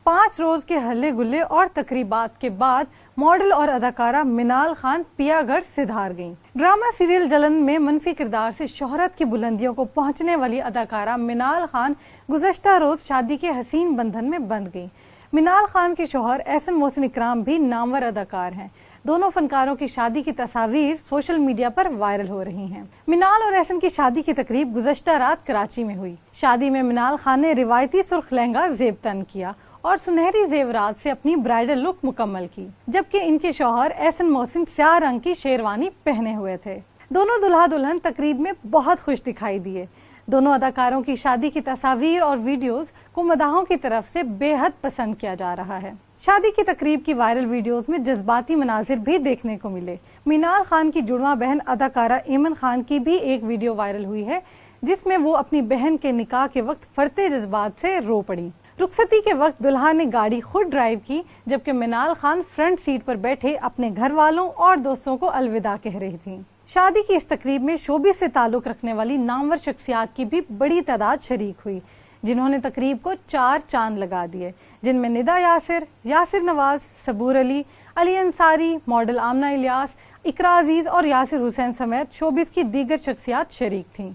5 روز کے ہلے گلے اور تقریبات کے بعد ماڈل اور اداکارہ منال خان پیا گھر سے دھار گئیں۔ ڈرامہ سیریل جلن میں منفی کردار سے شہرت کی بلندیوں کو پہنچنے والی اداکارہ منال خان گزشتہ روز شادی کے حسین بندھن میں بندھ گئیں۔ منال خان کے شوہر احسن محسن اکرام بھی نامور اداکار ہیں۔ دونوں فنکاروں کی شادی کی تصاویر سوشل میڈیا پر وائرل ہو رہی ہیں۔ منال اور احسن کی شادی کی تقریب گزشتہ رات کراچی میں ہوئی۔ شادی میں منال خان نے روایتی سرخ لہنگا زیب تن کیا اور سنہری زیورات سے اپنی برائڈل لک مکمل کی، جبکہ ان کے شوہر احسن محسن سیاہ رنگ کی شیروانی پہنے ہوئے تھے۔ دونوں دلہا دلہن تقریب میں بہت خوش دکھائی دیے۔ دونوں اداکاروں کی شادی کی تصاویر اور ویڈیوز کو مداحوں کی طرف سے بے حد پسند کیا جا رہا ہے۔ شادی کی تقریب کی وائرل ویڈیوز میں جذباتی مناظر بھی دیکھنے کو ملے۔ منال خان کی جڑواں بہن اداکارہ ایمن خان کی بھی ایک ویڈیو وائرل ہوئی ہے، جس میں وہ اپنی بہن کے نکاح کے وقت فرتے جذبات سے رو پڑی۔ رخصتی کے وقت دلہا نے گاڑی خود ڈرائیو کی، جبکہ منال خان فرنٹ سیٹ پر بیٹھے اپنے گھر والوں اور دوستوں کو الوداع کہہ رہی تھیں۔ شادی کی اس تقریب میں شوبز سے تعلق رکھنے والی نامور شخصیات کی بھی بڑی تعداد شریک ہوئی، جنہوں نے تقریب کو 4 چاند لگا دیے، جن میں ندا یاسر، یاسر نواز، صبور علی، علی انصاری، ماڈل آمنہ الیاس، اقرا عزیز اور یاسر حسین سمیت شوبز کی دیگر شخصیات شریک تھیں۔